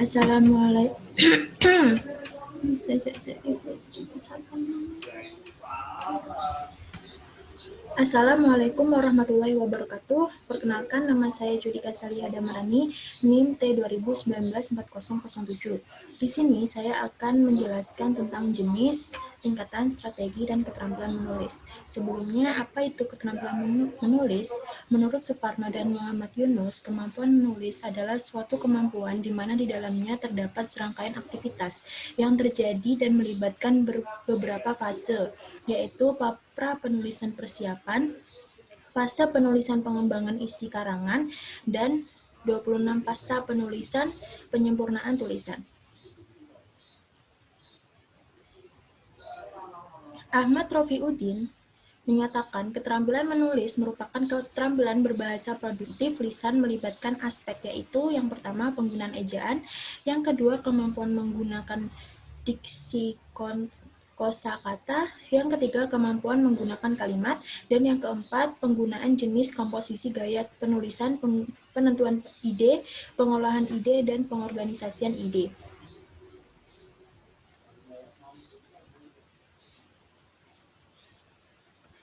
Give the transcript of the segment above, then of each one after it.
Assalamualaikum. Assalamualaikum warahmatullahi wabarakatuh. Perkenalkan, nama saya Judika Salia Damarani, NIM T2019-4007. Di sini saya akan menjelaskan tentang jenis, tingkatan, strategi, dan keterampilan menulis. Sebelumnya, apa itu keterampilan menulis? Menurut Suparno dan Muhammad Yunus, kemampuan menulis adalah suatu kemampuan di mana di dalamnya terdapat serangkaian aktivitas yang terjadi dan melibatkan beberapa fase, yaitu pra penulisan persiapan, fase penulisan pengembangan isi karangan, dan 26 pasca penulisan penyempurnaan tulisan. Ahmad Rofiuddin menyatakan keterampilan menulis merupakan keterampilan berbahasa produktif lisan melibatkan aspek, yaitu yang pertama penggunaan ejaan, yang kedua kemampuan menggunakan diksi kosakata, yang ketiga kemampuan menggunakan kalimat, dan yang keempat penggunaan jenis komposisi gaya penulisan, penentuan ide, pengolahan ide, dan pengorganisasian ide.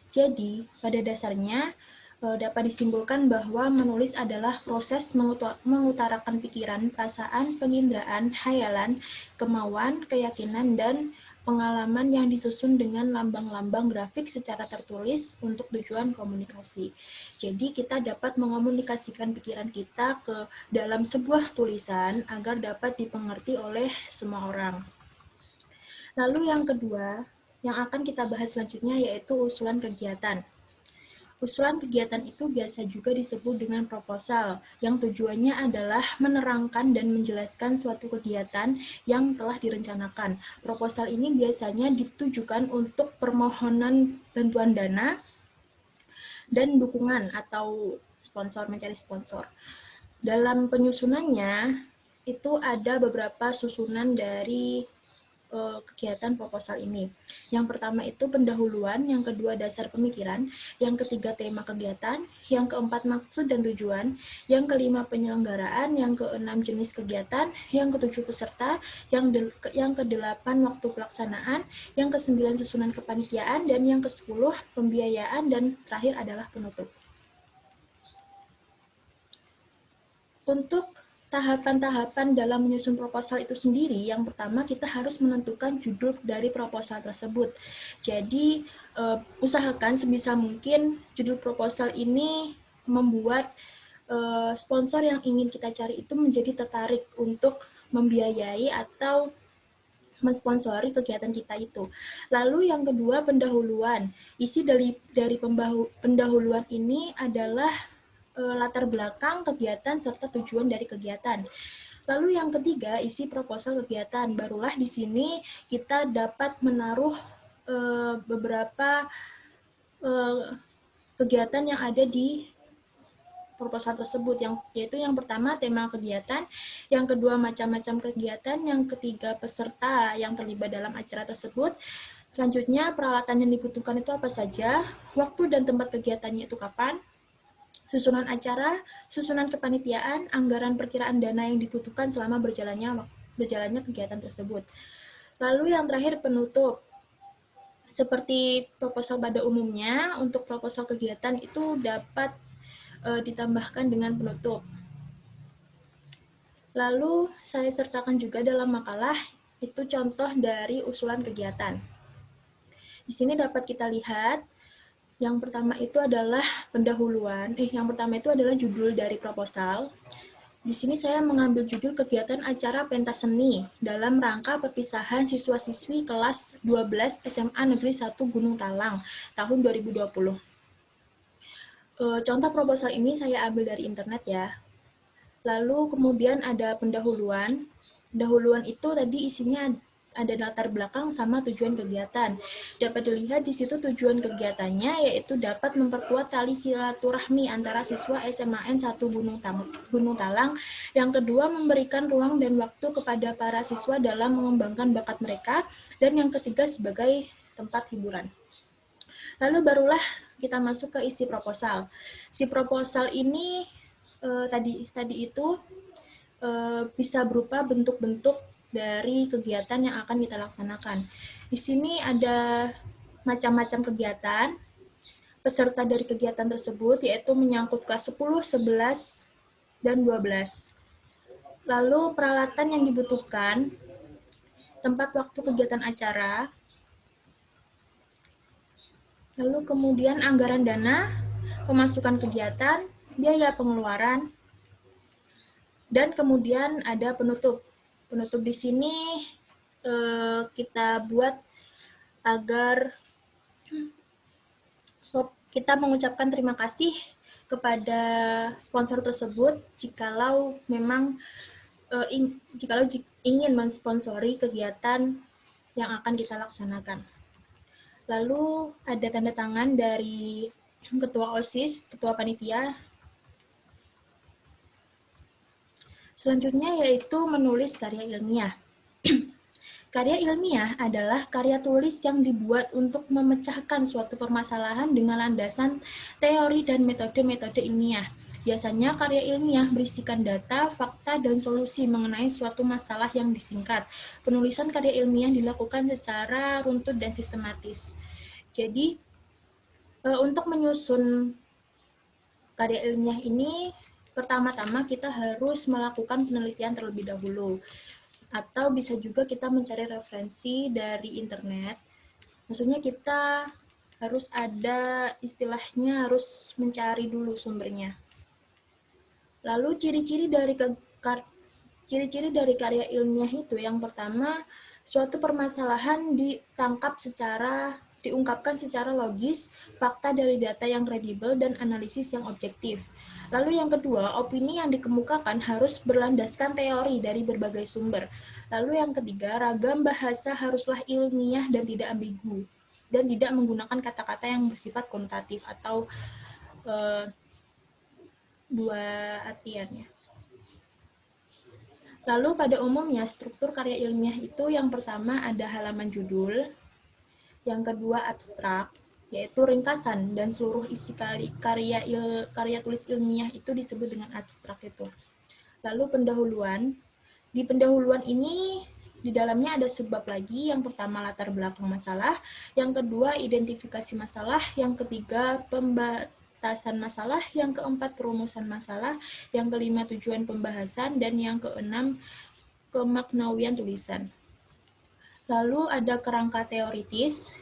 Jadi, pada dasarnya dapat disimpulkan bahwa menulis adalah proses mengutarakan pikiran, perasaan, penginderaan, hayalan, kemauan, keyakinan, dan pengalaman yang disusun dengan lambang-lambang grafik secara tertulis untuk tujuan komunikasi. Jadi, kita dapat mengomunikasikan pikiran kita ke dalam sebuah tulisan agar dapat dipengerti oleh semua orang. Lalu yang kedua, yang akan kita bahas selanjutnya yaitu usulan kegiatan. Usulan kegiatan itu biasa juga disebut dengan proposal, yang tujuannya adalah menerangkan dan menjelaskan suatu kegiatan yang telah direncanakan. Proposal ini biasanya ditujukan untuk permohonan bantuan dana dan dukungan atau sponsor, mencari sponsor. Dalam penyusunannya, itu ada beberapa susunan dari kegiatan proposal ini. Yang pertama itu pendahuluan, yang kedua dasar pemikiran, yang ketiga tema kegiatan, yang keempat maksud dan tujuan, yang kelima penyelenggaraan, yang keenam jenis kegiatan, yang ketujuh peserta, yang kedelapan waktu pelaksanaan, yang kesembilan susunan kepanitiaan, dan yang kesepuluh pembiayaan, dan terakhir adalah penutup. Untuk tahapan-tahapan dalam menyusun proposal itu sendiri, yang pertama kita harus menentukan judul dari proposal tersebut. Jadi, usahakan sebisa mungkin judul proposal ini membuat sponsor yang ingin kita cari itu menjadi tertarik untuk membiayai atau mensponsori kegiatan kita itu. Lalu yang kedua, pendahuluan. Isi dari pendahuluan ini adalah latar belakang kegiatan serta tujuan dari kegiatan. Lalu yang ketiga, isi proposal kegiatan. Barulah di sini kita dapat menaruh beberapa kegiatan yang ada di proposal tersebut, yaitu yang pertama tema kegiatan, yang kedua macam-macam kegiatan, yang ketiga peserta yang terlibat dalam acara tersebut. Selanjutnya peralatan yang dibutuhkan itu apa saja, waktu dan tempat kegiatannya itu kapan, susunan acara, susunan kepanitiaan, anggaran perkiraan dana yang dibutuhkan selama berjalannya kegiatan tersebut. Lalu yang terakhir penutup. Seperti proposal pada umumnya, untuk proposal kegiatan itu dapat ditambahkan dengan penutup. Lalu saya sertakan juga dalam makalah itu contoh dari usulan kegiatan. Di sini dapat kita lihat yang pertama itu adalah pendahuluan. Yang pertama itu adalah judul dari proposal. Di sini saya mengambil judul kegiatan acara pentas seni dalam rangka perpisahan siswa-siswi kelas 12 SMA Negeri 1 Gunung Talang tahun 2020. Contoh proposal ini saya ambil dari internet ya. Lalu kemudian ada pendahuluan. Pendahuluan itu tadi isinya ada latar belakang sama tujuan kegiatan. Dapat dilihat di situ tujuan kegiatannya yaitu dapat memperkuat tali silaturahmi antara siswa SMAN 1 Gunung Talang. Yang kedua, memberikan ruang dan waktu kepada para siswa dalam mengembangkan bakat mereka. Dan yang ketiga, sebagai tempat hiburan. Lalu barulah kita masuk ke isi proposal. Si proposal ini tadi itu bisa berupa bentuk-bentuk dari kegiatan yang akan kita laksanakan. Di sini ada macam-macam kegiatan. Peserta dari kegiatan tersebut yaitu menyangkut kelas 10, 11, dan 12. Lalu peralatan yang dibutuhkan, tempat waktu kegiatan acara, lalu kemudian anggaran dana, pemasukan kegiatan, biaya pengeluaran, dan kemudian ada penutup. Penutup di sini kita buat agar kita mengucapkan terima kasih kepada sponsor tersebut jikalau memang jikalau ingin mensponsori kegiatan yang akan kita laksanakan. Lalu ada tanda tangan dari ketua OSIS, ketua panitia. Selanjutnya yaitu menulis karya ilmiah. Karya ilmiah adalah karya tulis yang dibuat untuk memecahkan suatu permasalahan dengan landasan teori dan metode-metode ilmiah. Biasanya karya ilmiah berisikan data, fakta, dan solusi mengenai suatu masalah yang disingkat. Penulisan karya ilmiah dilakukan secara runtut dan sistematis. Jadi, untuk menyusun karya ilmiah ini, pertama-tama kita harus melakukan penelitian terlebih dahulu. Atau bisa juga kita mencari referensi dari internet. Maksudnya kita harus ada istilahnya harus mencari dulu sumbernya. Lalu ciri-ciri dari karya ilmiah itu yang pertama, suatu permasalahan diungkapkan secara logis, fakta dari data yang kredibel dan analisis yang objektif. Lalu yang kedua, opini yang dikemukakan harus berlandaskan teori dari berbagai sumber. Lalu yang ketiga, ragam bahasa haruslah ilmiah dan tidak ambigu, dan tidak menggunakan kata-kata yang bersifat konotatif atau dua artiannya. Lalu pada umumnya struktur karya ilmiah itu yang pertama ada halaman judul, yang kedua abstrak, yaitu ringkasan, dan seluruh isi karya tulis ilmiah itu disebut dengan abstrak itu. Lalu pendahuluan. Di pendahuluan ini di dalamnya ada subbab lagi. Yang pertama latar belakang masalah, yang kedua identifikasi masalah, yang ketiga pembatasan masalah, yang keempat perumusan masalah, yang kelima tujuan pembahasan, dan yang keenam kemaknawian tulisan. Lalu ada kerangka teoritis,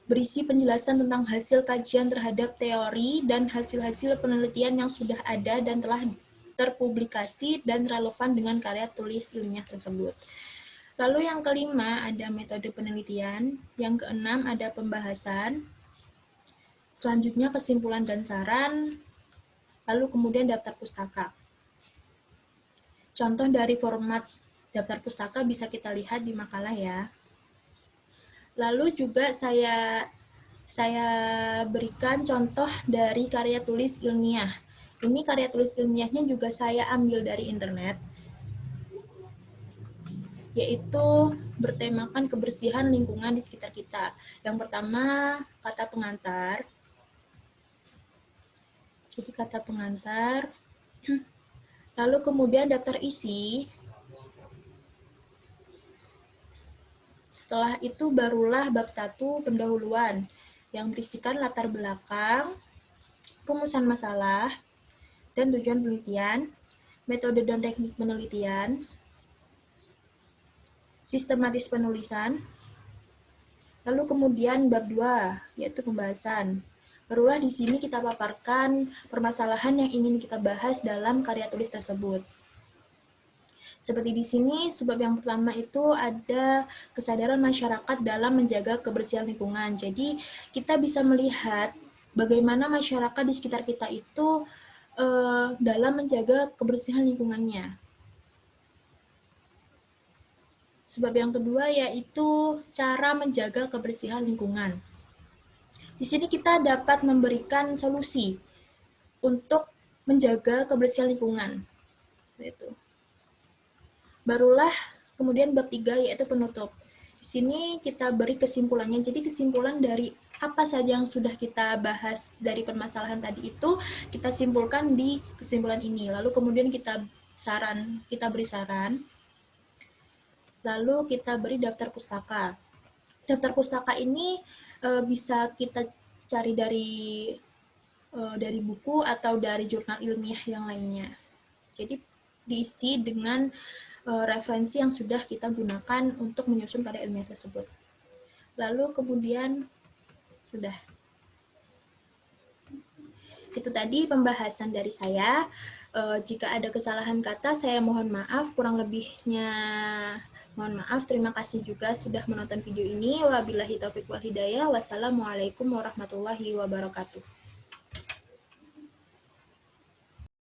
berisi penjelasan tentang hasil kajian terhadap teori dan hasil-hasil penelitian yang sudah ada dan telah terpublikasi dan relevan dengan karya tulis ilmiah tersebut. Lalu yang kelima ada metode penelitian, yang keenam ada pembahasan, selanjutnya kesimpulan dan saran, lalu kemudian daftar pustaka. Contoh dari format daftar pustaka bisa kita lihat di makalah ya. Lalu juga saya berikan contoh dari karya tulis ilmiah. Ini karya tulis ilmiahnya juga saya ambil dari internet, yaitu bertemakan kebersihan lingkungan di sekitar kita. Yang pertama, kata pengantar. Jadi kata pengantar. Lalu kemudian daftar isi. Setelah itu barulah bab 1 pendahuluan yang berisikan latar belakang, rumusan masalah, dan tujuan penelitian, metode dan teknik penelitian, sistematis penulisan, lalu kemudian bab 2 yaitu pembahasan. Barulah di sini kita paparkan permasalahan yang ingin kita bahas dalam karya tulis tersebut. Seperti di sini, subbab yang pertama itu ada kesadaran masyarakat dalam menjaga kebersihan lingkungan. Jadi, kita bisa melihat bagaimana masyarakat di sekitar kita itu dalam menjaga kebersihan lingkungannya. Sebab yang kedua yaitu cara menjaga kebersihan lingkungan. Di sini kita dapat memberikan solusi untuk menjaga kebersihan lingkungan. Itu. Barulah kemudian bab 3 yaitu penutup. Di sini kita beri kesimpulannya. Jadi kesimpulan dari apa saja yang sudah kita bahas dari permasalahan tadi itu kita simpulkan di kesimpulan ini. Lalu kemudian kita saran, kita beri saran. Lalu kita beri daftar pustaka. Daftar pustaka ini bisa kita cari dari buku atau dari jurnal ilmiah yang lainnya. Jadi diisi dengan referensi yang sudah kita gunakan untuk menyusun karya ilmiah tersebut. Lalu kemudian sudah. Itu tadi pembahasan dari saya. Jika ada kesalahan kata, saya mohon maaf. Kurang lebihnya mohon maaf. Terima kasih juga sudah menonton video ini. Wabillahi taufiq wal hidayah. Wassalamualaikum warahmatullahi wabarakatuh.